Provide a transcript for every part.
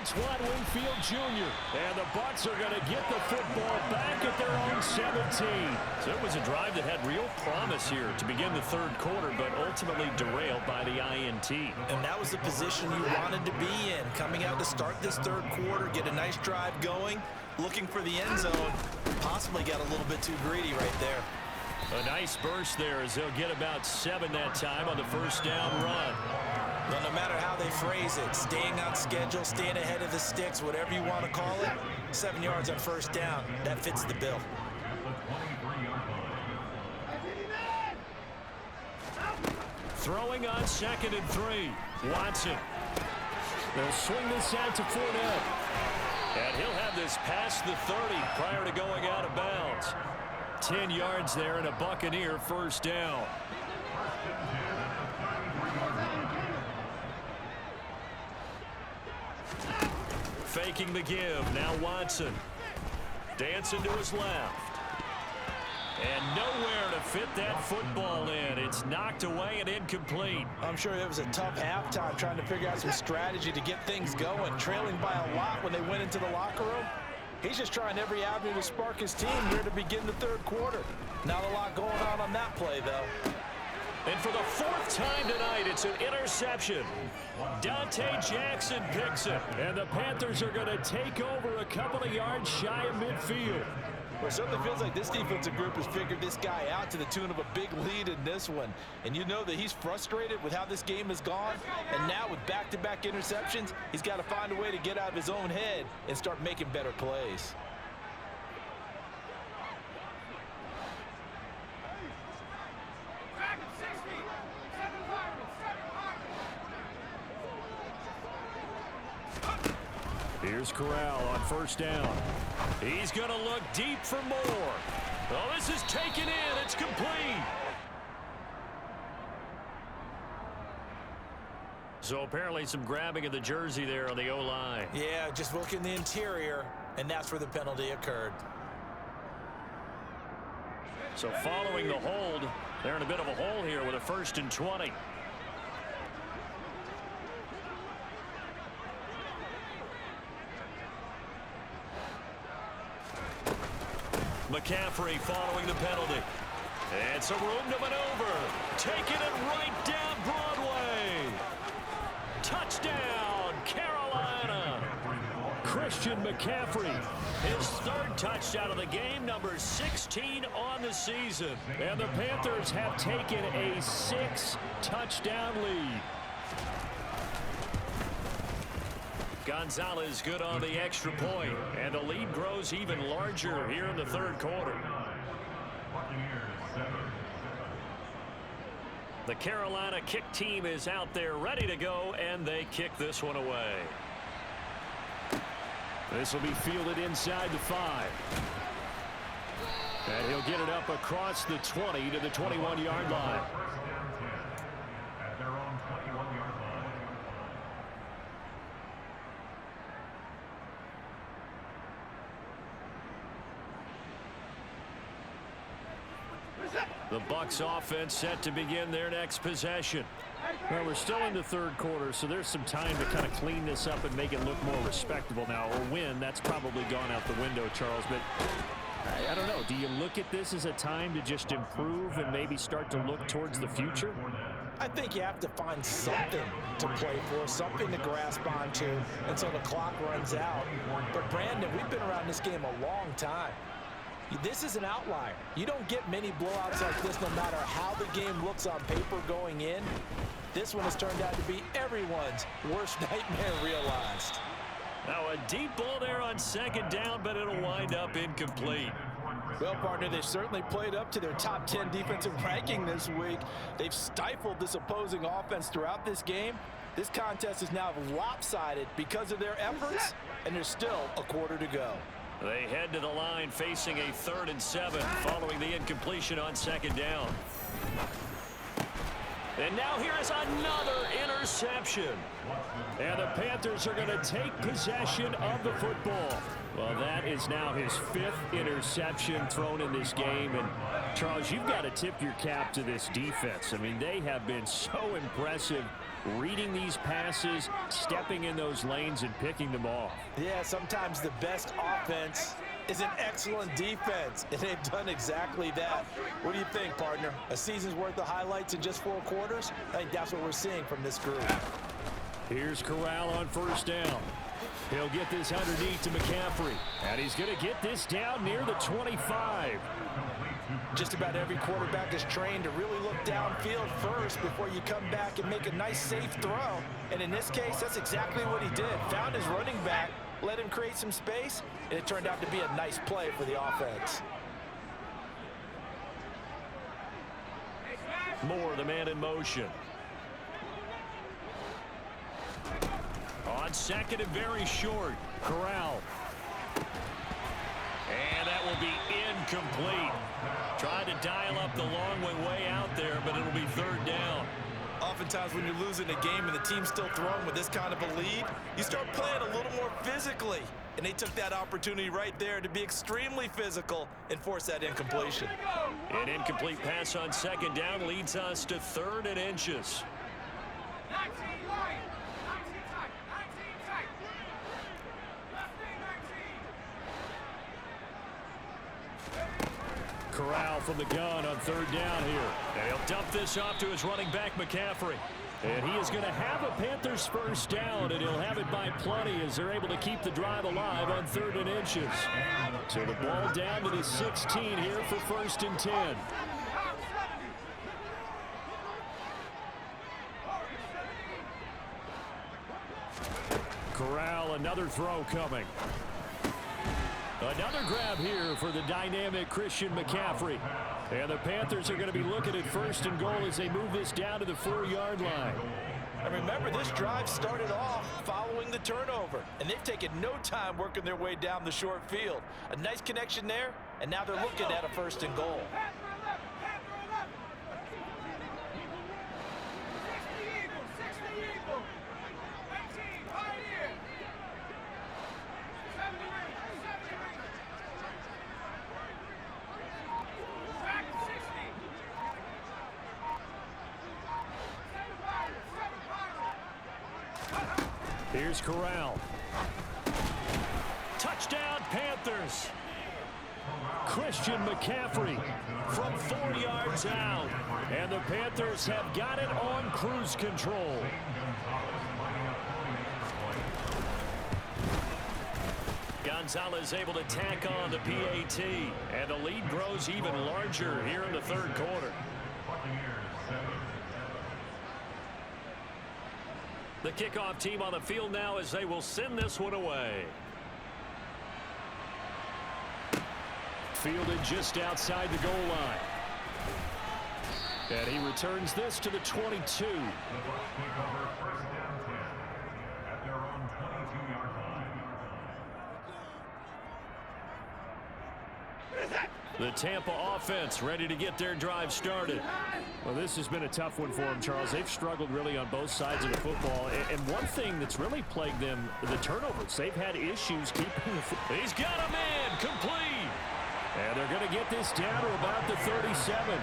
Antoine Winfield Jr. And the Bucs are going to get the football back at their own 17. So it was a drive that had real promise here to begin the third quarter, but ultimately derailed by the INT. And that was the position you wanted to be in. Coming out to start this third quarter, get a nice drive going, looking for the end zone. Possibly got a little bit too greedy right there. A nice burst there as they'll get about 7 that time on the first down run. Well, no matter how they phrase it, staying on schedule, staying ahead of the sticks, whatever you want to call it, 7 yards on first down, that fits the bill. Throwing on 2nd and 3. Watson. They'll swing this out to Fournette. And he'll have this past the 30 prior to going out of bounds. 10 yards there and a Buccaneer first down. Faking the give. Now Watson. Dancing to his left. And nowhere to fit that football in. It's knocked away and incomplete. I'm sure it was a tough halftime trying to figure out some strategy to get things going. Trailing by a lot when they went into the locker room. He's just trying every avenue to spark his team here to begin the third quarter. Not a lot going on that play, though. And for the 4th time tonight, it's an interception. Dante Jackson picks it. And the Panthers are going to take over a couple of yards shy of midfield. Well, it certainly feels like this defensive group has figured this guy out to the tune of a big lead in this one. And you know that he's frustrated with how this game has gone. And now with back-to-back interceptions, he's got to find a way to get out of his own head and start making better plays. Here's Corral on first down. He's going to look deep for more. Oh, this is taken in. It's complete. So apparently some grabbing of the jersey there on the O-line. Yeah, just look in the interior, and that's where the penalty occurred. So following the hold, they're in a bit of a hole here with a 1st and 20. McCaffrey following the penalty. And some room to maneuver. Taking it right down Broadway. Touchdown, Carolina. Christian McCaffrey. His 3rd touchdown of the game, number 16 on the season. And the Panthers have taken a 6-touchdown lead. Gonzalez good on the extra point, and the lead grows even larger here in the third quarter. The Carolina kick team is out there ready to go, and they kick this one away. This will be fielded inside the 5. And he'll get it up across the 20 to the 21-yard line. The Bucs offense set to begin their next possession. Well, we're still in the third quarter, so there's some time to kind of clean this up and make it look more respectable now. Or win, that's probably gone out the window, Charles. But I don't know. Do you look at this as a time to just improve and maybe start to look towards the future? I think you have to find something to play for, something to grasp onto until the clock runs out. But, Brandon, we've been around this game a long time. This is an outlier. You don't get many blowouts like this no matter how the game looks on paper going in. This one has turned out to be everyone's worst nightmare realized. Now a deep ball there on 2nd down, but it'll wind up incomplete. Well, partner, they've certainly played up to their top 10 defensive ranking this week. They've stifled this opposing offense throughout this game. This contest is now lopsided because of their efforts, and there's still a quarter to go. They head to the line facing a 3rd and 7 following the incompletion on 2nd down. And now here is another interception. And the Panthers are going to take possession of the football. Well, that is now his 5th interception thrown in this game. And, Charles, you've got to tip your cap to this defense. I mean, they have been so impressive reading these passes, stepping in those lanes, and picking them off. Yeah, sometimes the best offense is an excellent defense, and they've done exactly that. What do you think, partner? A season's worth of highlights in just 4 quarters? I think that's what we're seeing from this group. Here's Corral on first down. He'll get this underneath to McCaffrey, and he's going to get this down near the 25. Just about every quarterback is trained to really look downfield first before you come back and make a nice, safe throw. And in this case, that's exactly what he did. Found his running back, let him create some space, and it turned out to be a nice play for the offense. Moore, the man in motion. On second and very short, Corral. And that will be incomplete. Tried to dial up the long way out there, but it'll be third down. Oftentimes when you're losing a game and the team's still throwing with this kind of a lead, you start playing a little more physically. And they took that opportunity right there to be extremely physical and force that incompletion. An incomplete pass on second down leads us to 3rd and inches. Corral from the gun on 3rd down here. And he'll dump this off to his running back, McCaffrey. And he is going to have a Panthers first down, and he'll have it by plenty as they're able to keep the drive alive on 3rd and inches. So the ball down to the 16 here for 1st and 10. Corral, another throw coming. Another grab here for the dynamic Christian McCaffrey. And the Panthers are going to be looking at 1st and goal as they move this down to the 4-yard line. And remember, this drive started off following the turnover, and they've taken no time working their way down the short field. A nice connection there, and now they're looking at a 1st and goal. Here's Corral. Touchdown, Panthers. Christian McCaffrey from 4 yards out. And the Panthers have got it on cruise control. Gonzalez able to tack on the PAT. And the lead grows even larger here in the 3rd quarter. The kickoff team on the field now as they will send this one away. Fielded just outside the goal line. And he returns this to the 22. The Tampa offense ready to get their drive started. Well, this has been a tough one for them, Charles. They've struggled really on both sides of the football. And one thing that's really plagued them, the turnovers. They've had issues keeping the football. He's got a man complete. And they're going to get this down to about the 37.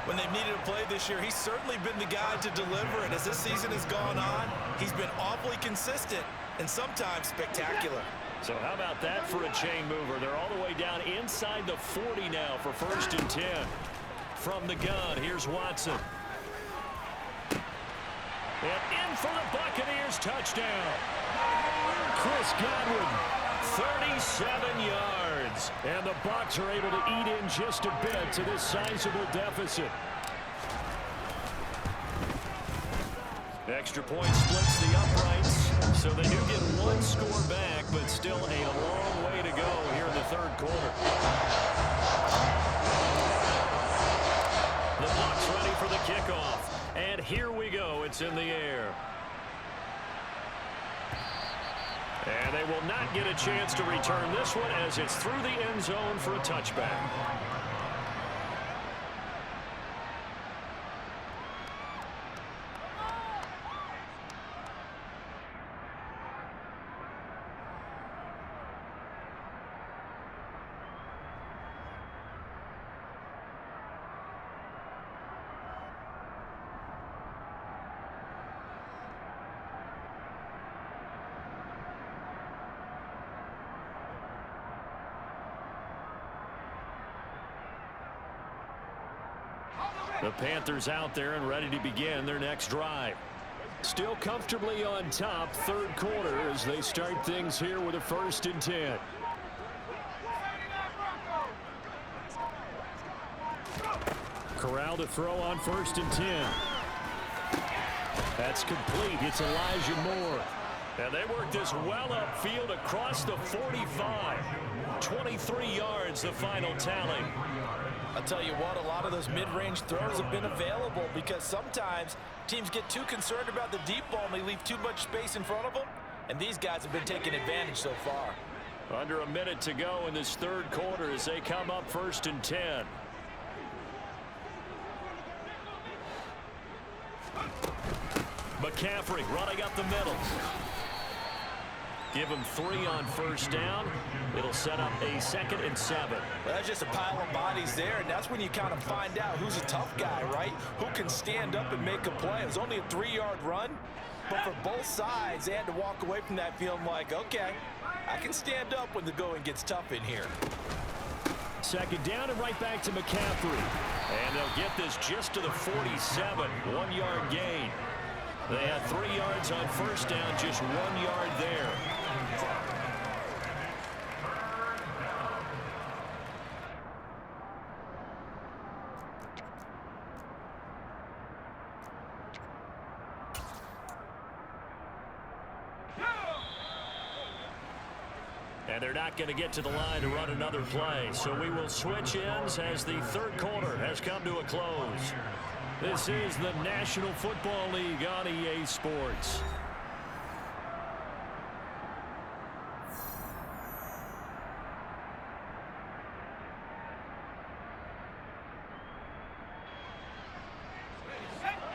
When they've needed a play this year, he's certainly been the guy to deliver. And as this season has gone on, he's been awfully consistent and sometimes spectacular. So how about that for a chain mover? They're all the way down inside the 40 now for 1st and 10. From the gun, here's Watson. And in for the Buccaneers, touchdown. Chris Godwin. 37 yards. And the Bucs are able to eat in just a bit to this sizable deficit. Extra point splits the uprights, so they do get 1 score back, but still a long way to go here in the 3rd quarter. The Bucs ready for the kickoff, and here we go. It's in the air. And they will not get a chance to return this one as it's through the end zone for a touchback. The Panthers out there and ready to begin their next drive. Still comfortably on top, third quarter, as they start things here with a 1st and 10. Corral to throw on 1st and 10. That's complete. It's Elijah Moore. And they work this well upfield across the 45. 23 yards, the final tally. I'll tell you what, a lot of those mid-range throws have been available because sometimes teams get too concerned about the deep ball and they leave too much space in front of them. And these guys have been taking advantage so far. Under a minute to go in this third quarter as they come up 1st and 10. McCaffrey running up the middle. Give him 3 on 1st down. It'll set up a 2nd and 7. Well, that's just a pile of bodies there, and that's when you kind of find out who's a tough guy, right? Who can stand up and make a play. It was only a 3-yard run, but for both sides, they had to walk away from that feeling like, okay, I can stand up when the going gets tough in here. 2nd down and right back to McCaffrey. And they'll get this just to the 47. 1-yard gain. They had 3 yards on 1st down, just 1 yard there. And they're not going to get to the line to run another play. So we will switch ends as the third quarter has come to a close. This is the National Football League on EA Sports.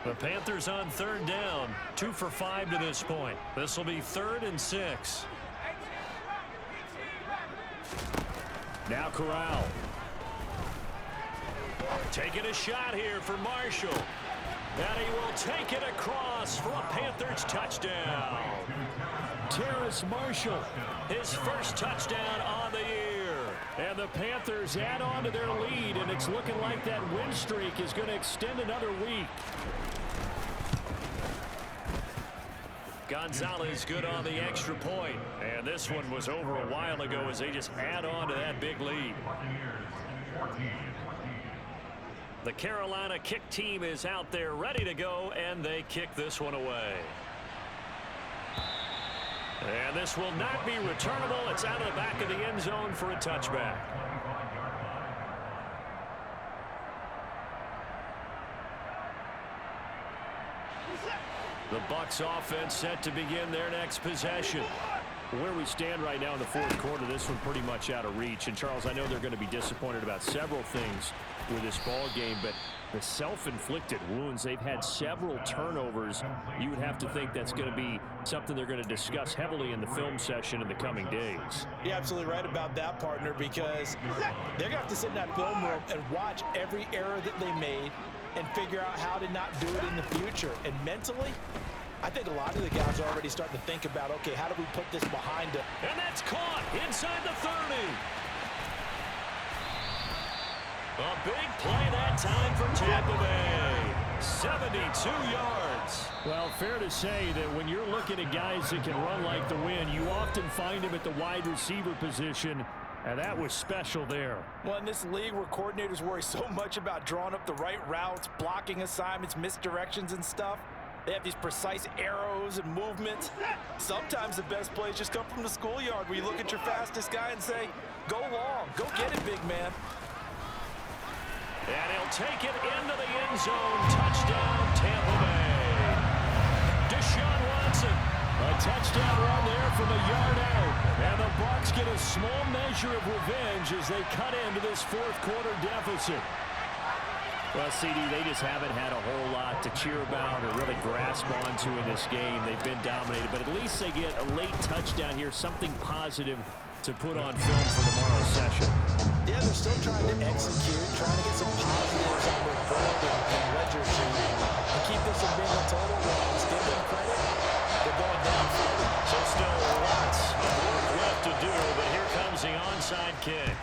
The Panthers on 3rd down, 2 for 5 to this point. This will be 3rd and 6. Now Corral. Taking a shot here for Marshall. And he will take it across for a Panthers touchdown. Terrace Marshall. His first touchdown on the year. And the Panthers add on to their lead, and it's looking like that win streak is going to extend another week. Gonzalez good on the extra point. And this one was over a while ago as they just add on to that big lead. The Carolina kick team is out there ready to go, and they kick this one away. And this will not be returnable. It's out of the back of the end zone for a touchback. The Bucs offense set to begin their next possession. Where we stand right now in the fourth quarter, this one pretty much out of reach. And, Charles, I know they're going to be disappointed about several things with this ball game, but the self-inflicted wounds, they've had several turnovers. You would have to think that's going to be something they're going to discuss heavily in the film session in the coming days. You're absolutely right about that, partner, because they're going to have to sit in that film room and watch every error that they made and figure out how to not do it in the future. And mentally, I think a lot of the guys are already starting to think about, okay, how do we put this behind us? And that's caught inside the 30. A big play that time for Tampa Bay. 72 yards. Well, fair to say that when you're looking at guys that can run like the wind, you often find them at the wide receiver position, and that was special there. Well, in this league where coordinators worry so much about drawing up the right routes, blocking assignments, misdirections and stuff, they have these precise arrows and movements. Sometimes the best plays just come from the schoolyard where you look at your fastest guy and say, go long, go get it, big man. And he'll take it into the end zone. Touchdown, Tampa Bay. Deshaun Watson. A touchdown run there from a yard out. And the Bucs get a small measure of revenge as they cut into this fourth quarter deficit. Well, CD, they just haven't had a whole lot to cheer about or really grasp onto in this game. They've been dominated, but at least they get a late touchdown here, something positive to put on film for tomorrow's session. Yeah, they're still trying to execute, trying to get some positives on their board and ledger sheet and keep this from being a total loss. Give them credit. They're going down. So still lots of work left to do, but here comes the onside kick.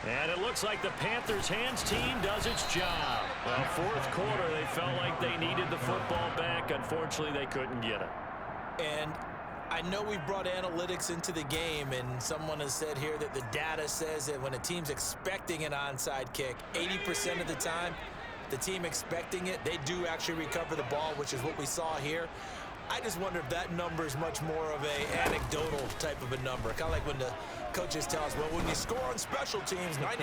And it looks like the Panthers' hands team does its job. Well, fourth quarter, they felt like they needed the football back. Unfortunately, they couldn't get it. And I know we've brought analytics into the game, and someone has said here that the data says that when a team's expecting an onside kick, 80% of the time, the team expecting it, they do actually recover the ball, which is what we saw here. I just wonder if that number is much more of a anecdotal type of a number. Kind of like when the coaches tell us, well, when you score on special teams, 93%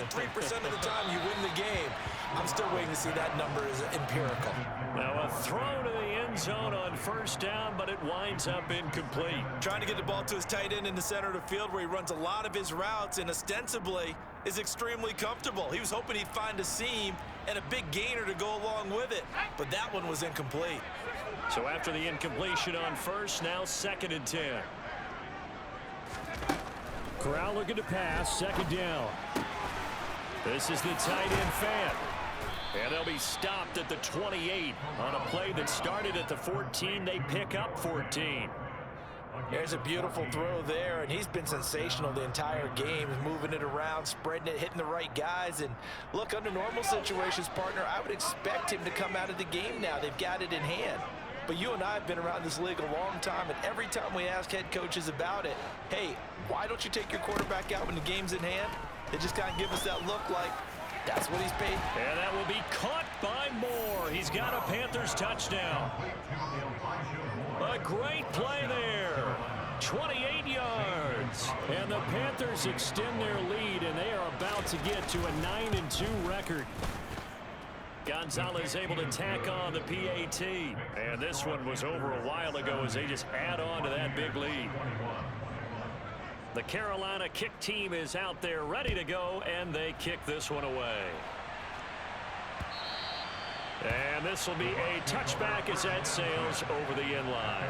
of the time you win the game. I'm still waiting to see that number is empirical. Now a throw to the end zone on first down, but it winds up incomplete. Trying to get the ball to his tight end in the center of the field where he runs a lot of his routes and ostensibly is extremely comfortable. He was hoping he'd find a seam and a big gainer to go along with it, but that one was incomplete. So after the incompletion on first, now 2nd and 10. Corral looking to pass, 2nd down. This is the tight end fan. And they'll be stopped at the 28 on a play that started at the 14. They pick up 14. There's a beautiful throw there, and he's been sensational the entire game, moving it around, spreading it, hitting the right guys. And look, under normal situations, partner, I would expect him to come out of the game now. They've got it in hand. But you and I have been around this league a long time, and every time we ask head coaches about it, hey, why don't you take your quarterback out when the game's in hand? They just kind of give us that look like that's what he's paid. And that will be caught by Moore. He's got a Panthers touchdown. A great play there. 28 yards. And the Panthers extend their lead, and they are about to get to a 9-2 record. Gonzalez able to tack on the PAT. And this one was over a while ago as they just add on to that big lead. The Carolina kick team is out there ready to go, and they kick this one away. And this will be a touchback as that sails over the end line.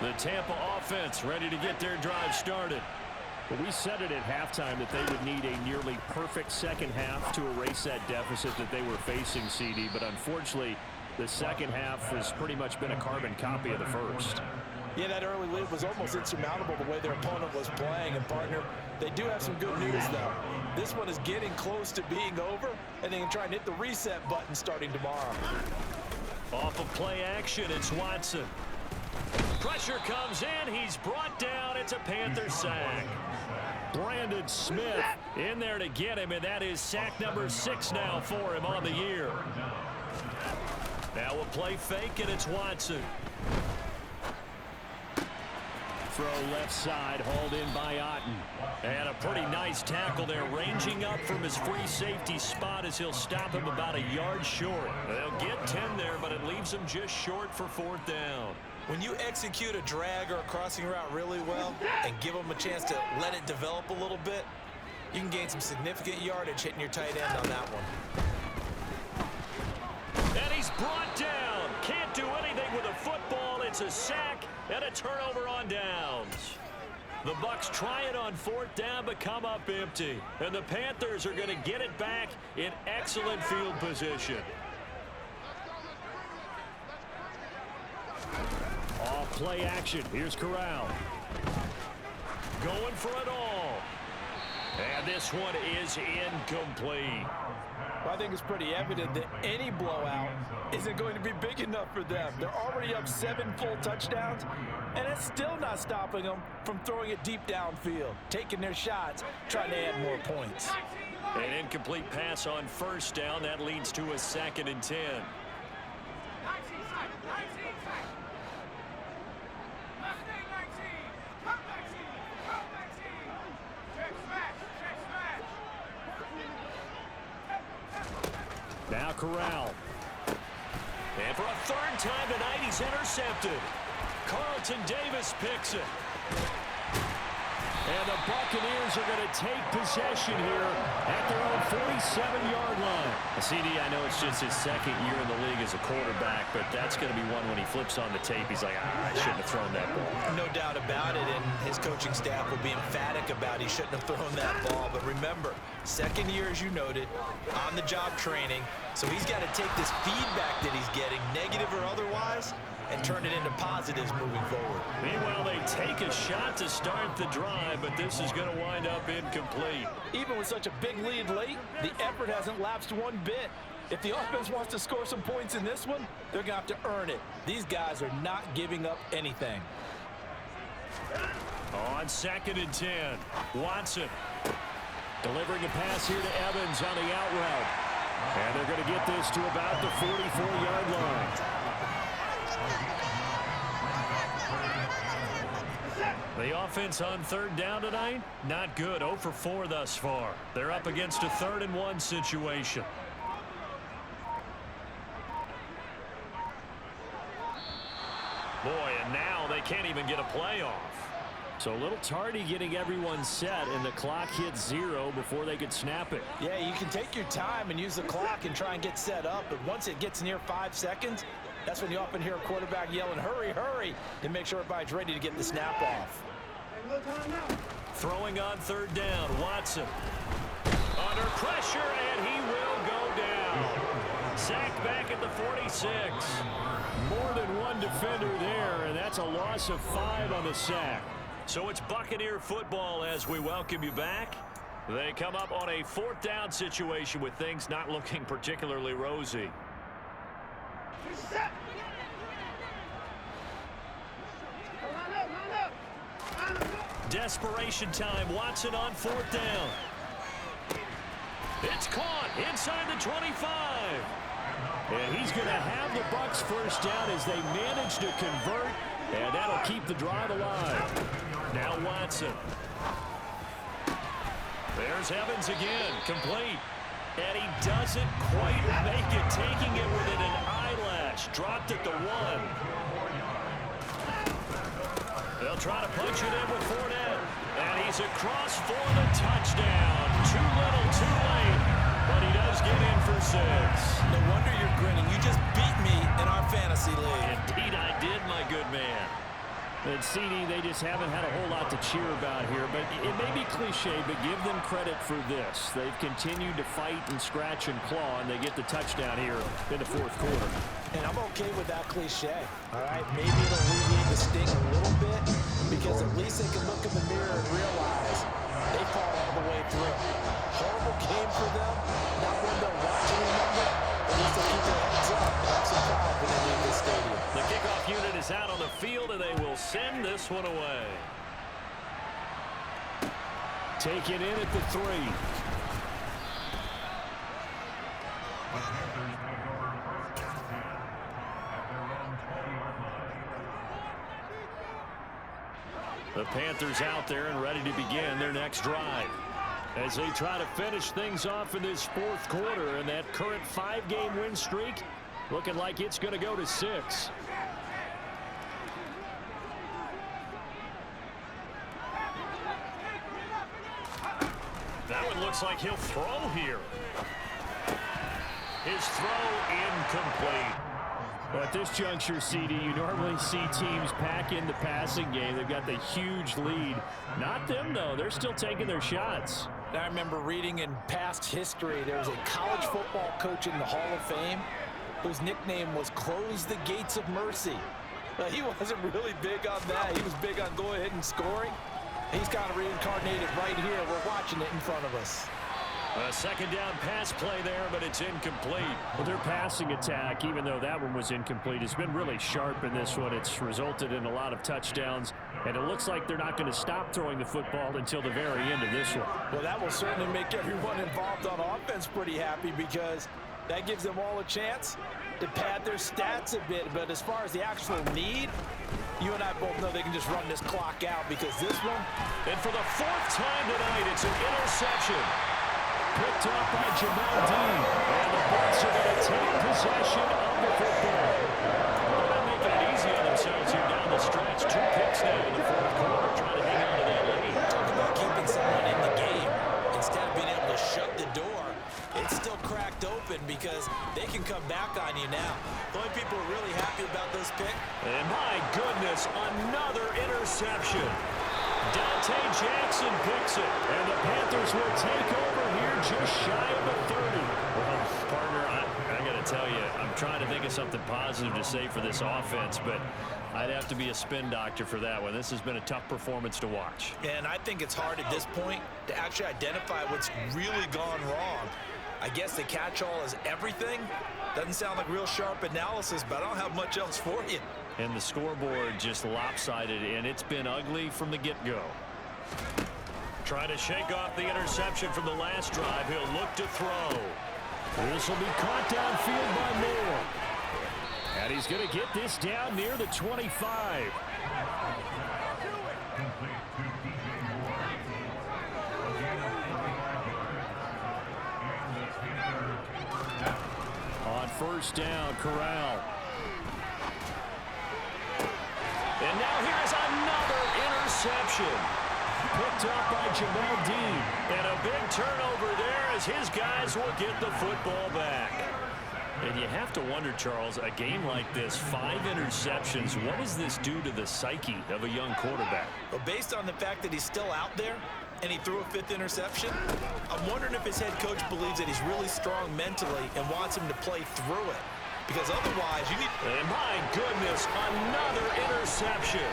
The Tampa offense ready to get their drive started. Well, we said it at halftime that they would need a nearly perfect second half to erase that deficit that they were facing, CD. But unfortunately, the second half has pretty much been a carbon copy of the first. Yeah, that early lead was almost insurmountable the way their opponent was playing. And, partner, they do have some good news, though. This one is getting close to being over, and they can try and hit the reset button starting tomorrow. Off of play action, it's Watson. Pressure comes in. He's brought down. It's a Panther sack. Brandon Smith in there to get him, and that is sack number 6 now for him on the year. Now a play fake, and it's Watson. Throw left side, hauled in by Otten. And a pretty nice tackle there, ranging up from his free safety spot as he'll stop him about a yard short. They'll get 10 there, but it leaves them just short for 4th down. When you execute a drag or a crossing route really well and give them a chance to let it develop a little bit, you can gain some significant yardage hitting your tight end on that one. And he's brought down. Can't do anything with a football. It's a sack and a turnover on downs. The Bucs try it on 4th down, but come up empty. And the Panthers are going to get it back in excellent field position. Off play action. Here's Corral. Going for it all. And this one is incomplete. Well, I think it's pretty evident that any blowout isn't going to be big enough for them. They're already up 7 full touchdowns, and it's still not stopping them from throwing it deep downfield, taking their shots, trying to add more points. An incomplete pass on 1st down. That leads to a 2nd and 10. Now Corral. And for a 3rd time tonight, he's intercepted. Carlton Davis picks it. And the Buccaneers are going to take possession here at their own 47-yard line. CD, I know it's just his 2nd year in the league as a quarterback, but that's going to be one when he flips on the tape. He's like, I shouldn't have thrown that ball. No doubt about it, and his coaching staff will be emphatic about he shouldn't have thrown that ball. But remember, 2nd year, as you noted, on-the-job training, so he's got to take this feedback that he's getting, negative or otherwise, and turn it into positives moving forward. Meanwhile, they take a shot to start the drive, but this is going to wind up incomplete. Even with such a big lead late, the effort hasn't lapsed one bit. If the offense wants to score some points in this one, they're going to have to earn it. These guys are not giving up anything. On 2nd and 10, Watson. Delivering a pass here to Evans on the out route. And they're going to get this to about the 44-yard line. The offense on 3rd down tonight, not good. 0 for 4 thus far. They're up against a 3rd and 1 situation. Boy, and now they can't even get a play off. So a little tardy getting everyone set, and the clock hits 0 before they could snap it. Yeah, you can take your time and use the clock and try and get set up, but once it gets near 5 seconds, that's when you often hear a quarterback yelling, hurry, hurry, and make sure everybody's ready to get the snap off. Throwing on 3rd down, Watson. Under pressure, and he will go down. Sacked back at the 46. More than one defender there, and that's a loss of 5 on the sack. So it's Buccaneer football as we welcome you back. They come up on a 4th down situation with things not looking particularly rosy. Desperation time. Watson on 4th down. It's caught inside the 25. And he's going to have the Bucs first down as they manage to convert, and that'll keep the drive alive. Now Watson. There's Evans again, complete. And he doesn't quite make it, taking it within an eyelash. Dropped at the 1. They'll try to punch it in with Fournette. And he's across for the touchdown. Too little, too late. But he does get in for 6. No wonder you're grinning. You just beat me in our fantasy league. Indeed I did, my good man. And CD, they just haven't had a whole lot to cheer about here, but it may be cliche, but give them credit for this. They've continued to fight and scratch and claw, and they get the touchdown here in the 4th quarter. And I'm okay with that cliche, all right? Maybe it'll alleviate the sting a little bit, because at least they can look in the mirror and realize they fought all the way through. Horrible game for them, not one they'll watch and remember, but at least they'll keep their heads up and have some pride when they leave this stadium. The kickoff unit is out on the field, and they will send this one away. Take it in at the 3. The Panthers out there and ready to begin their next drive as they try to finish things off in this 4th quarter, and that current 5-game win streak looking like it's going to go to 6. That one looks like he'll throw here. His throw incomplete. Well, at this juncture, CD, you normally see teams pack in the passing game. They've got the huge lead. Not them, though. They're still taking their shots. I remember reading in past history, there was a college football coach in the Hall of Fame whose nickname was Close the Gates of Mercy. He wasn't really big on that. He was big on go ahead and scoring. He's kind of reincarnated right here. We're watching it in front of us. A 2nd down pass play there, but it's incomplete. Well, their passing attack, even though that one was incomplete, has been really sharp in this one. It's resulted in a lot of touchdowns, and it looks like they're not going to stop throwing the football until the very end of this one. Well, that will certainly make everyone involved on offense pretty happy, because that gives them all a chance to pad their stats a bit. But as far as the actual need, you and I both know they can just run this clock out, because this one... And for the 4th time tonight, it's an interception. Picked up by Jamal Dean. And the Bucs are going to take possession of the football. They're not making it easy on themselves here down the stretch. 2 picks now in the 4th quarter, trying to hang on to that lead. Talk about keeping someone in the game. Instead of being able to shut the door, it's still cracked open, because they can come back on you now. The only people are really happy about this pick. And my goodness, another interception. Dante Jackson picks it. And the Panthers will take over here just shy of the 30. Well, partner, I got to tell you, I'm trying to think of something positive to say for this offense, but I'd have to be a spin doctor for that one. This has been a tough performance to watch. And I think it's hard at this point to actually identify what's really gone wrong. I guess the catch-all is everything. Doesn't sound like real sharp analysis, but I don't have much else for you. And the scoreboard just lopsided, and it's been ugly from the get-go. Trying to shake off the interception from the last drive. He'll look to throw. This will be caught downfield by Moore. And he's going to get this down near the 25. On first down, Corral. And now here's another interception. Picked up by Jamel Dean. And a big turnover there as his guys will get the football back. And you have to wonder, Charles, a game like this, 5 interceptions, what does this do to the psyche of a young quarterback? Well, based on the fact that he's still out there and he threw a 5th interception, I'm wondering if his head coach believes that he's really strong mentally and wants him to play through it. Because otherwise, you need... And my goodness, another interception.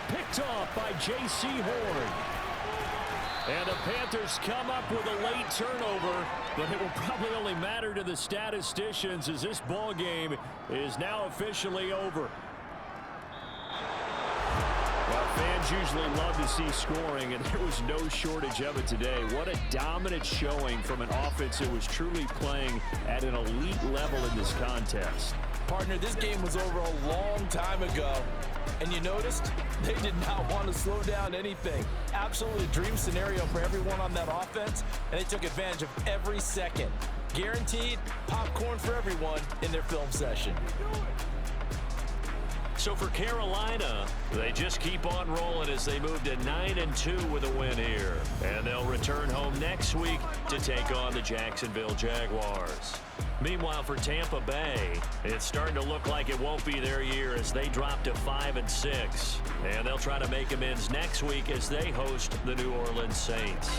Picked off by J.C. Horn. And the Panthers come up with a late turnover, but it will probably only matter to the statisticians as this ball game is now officially over. Well, fans usually love to see scoring, and there was no shortage of it today. What a dominant showing from an offense that was truly playing at an elite level in this contest. Partner, this game was over a long time ago. And you noticed they did not want to slow down anything. Absolutely a dream scenario for everyone on that offense, and they took advantage of every second. Guaranteed popcorn for everyone in their film session. So for Carolina, they just keep on rolling as they move to 9-2 with a win here. And they'll return home next week to take on the Jacksonville Jaguars. Meanwhile, for Tampa Bay, it's starting to look like it won't be their year as they drop to 5-6. And they'll try to make amends next week as they host the New Orleans Saints.